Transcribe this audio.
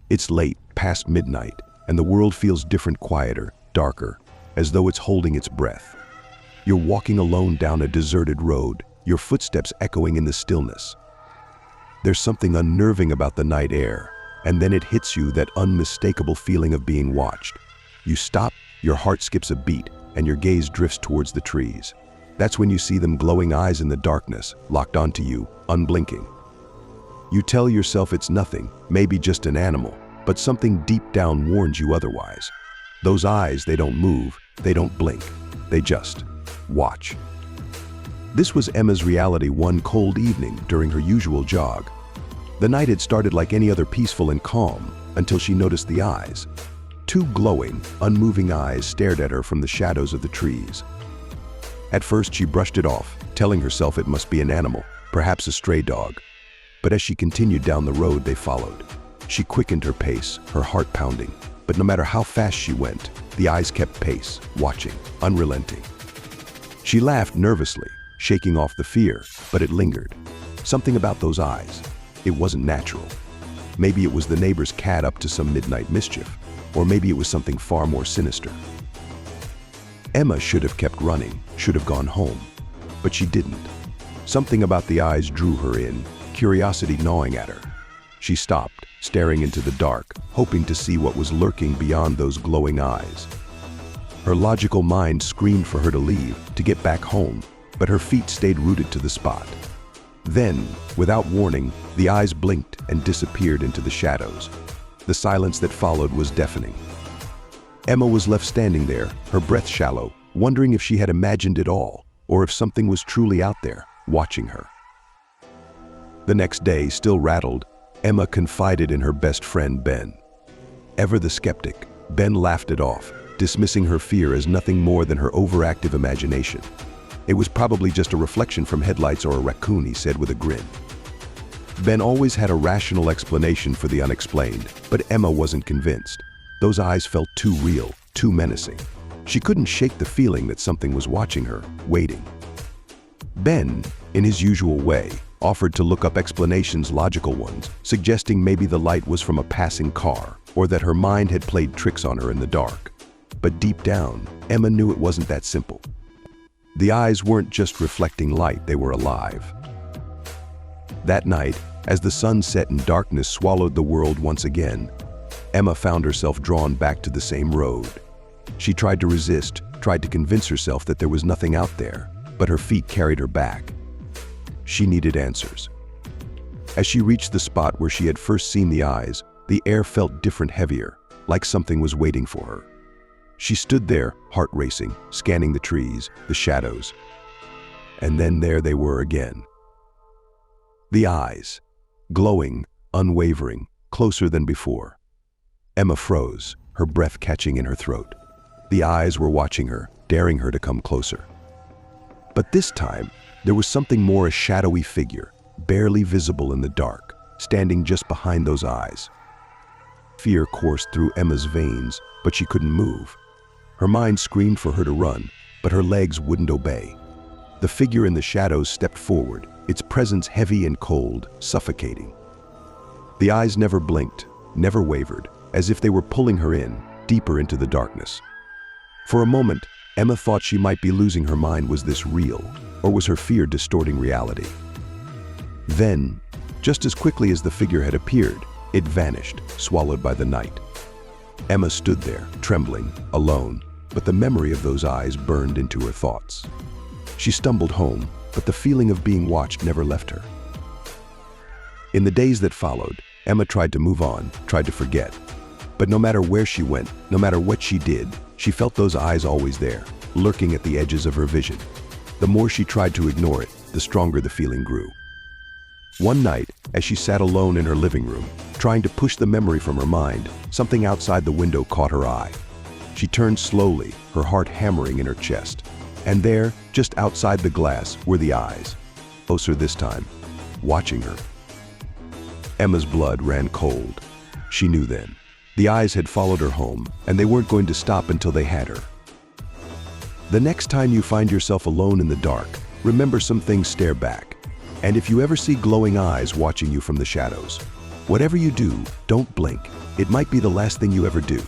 It's late, past midnight, and the world feels different, quieter, darker, as though it's holding its breath. You're walking alone down a deserted road, your footsteps echoing in the stillness. There's something unnerving about the night air, and then it hits you, that unmistakable feeling of being watched. You stop, your heart skips a beat, and your gaze drifts towards the trees. That's when you see them glowing eyes in the darkness, locked onto you, unblinking. You tell yourself it's nothing, maybe just an animal, but something deep down warns you otherwise. Those eyes, they don't move, they don't blink, they just watch. This was Emma's reality one cold evening during her usual jog. The night had started like any other, peaceful and calm, until she noticed the eyes. Two glowing, unmoving eyes stared at her from the shadows of the trees. At first she brushed it off, telling herself it must be an animal, perhaps a stray dog. But as she continued down the road, they followed. She quickened her pace, her heart pounding. But no matter how fast she went, the eyes kept pace, watching, unrelenting. She laughed nervously, shaking off the fear, but it lingered. Something about those eyes. It wasn't natural. Maybe it was the neighbor's cat up to some midnight mischief, or maybe it was something far more sinister. Emma should have kept running, should have gone home, but she didn't. Something about the eyes drew her in, curiosity gnawing at her. She stopped, staring into the dark, hoping to see what was lurking beyond those glowing eyes. Her logical mind screamed for her to leave, to get back home, but her feet stayed rooted to the spot. Then, without warning, the eyes blinked and disappeared into the shadows. The silence that followed was deafening. Emma was left standing there, her breath shallow, wondering if she had imagined it all, or if something was truly out there, watching her. The next day, still rattled, Emma confided in her best friend Ben. Ever the skeptic, Ben laughed it off, dismissing her fear as nothing more than her overactive imagination. It was probably just a reflection from headlights or a raccoon, he said with a grin. Ben always had a rational explanation for the unexplained, but Emma wasn't convinced. Those eyes felt too real, too menacing. She couldn't shake the feeling that something was watching her, waiting. Ben, in his usual way, offered to look up explanations, logical ones, suggesting maybe the light was from a passing car, or that her mind had played tricks on her in the dark. But deep down, Emma knew it wasn't that simple. The eyes weren't just reflecting light, they were alive. That night, as the sun set and darkness swallowed the world once again, Emma found herself drawn back to the same road. She tried to resist, tried to convince herself that there was nothing out there, but her feet carried her back. She needed answers. As she reached the spot where she had first seen the eyes, the air felt different, heavier, like something was waiting for her. She stood there, heart racing, scanning the trees, the shadows. And then there they were again. The eyes, glowing, unwavering, closer than before. Emma froze, her breath catching in her throat. The eyes were watching her, daring her to come closer. But this time, there was something more, a shadowy figure, barely visible in the dark, standing just behind those eyes. Fear coursed through Emma's veins, but she couldn't move. Her mind screamed for her to run, but her legs wouldn't obey. The figure in the shadows stepped forward, its presence heavy and cold, suffocating. The eyes never blinked, never wavered, as if they were pulling her in, deeper into the darkness. For a moment, Emma thought she might be losing her mind. Was this real, or was her fear distorting reality? Then, just as quickly as the figure had appeared, it vanished, swallowed by the night. Emma stood there, trembling, alone, but the memory of those eyes burned into her thoughts. She stumbled home, but the feeling of being watched never left her. In the days that followed, Emma tried to move on, tried to forget. But no matter where she went, no matter what she did, she felt those eyes always there, lurking at the edges of her vision. The more she tried to ignore it, the stronger the feeling grew. One night, as she sat alone in her living room, trying to push the memory from her mind, something outside the window caught her eye. She turned slowly, her heart hammering in her chest. And there, just outside the glass, were the eyes. Closer this time, watching her. Emma's blood ran cold. She knew then. The eyes had followed her home, and they weren't going to stop until they had her. The next time you find yourself alone in the dark, remember some things, stare back. And if you ever see glowing eyes watching you from the shadows, Whatever you do, don't blink. It might be the last thing you ever do.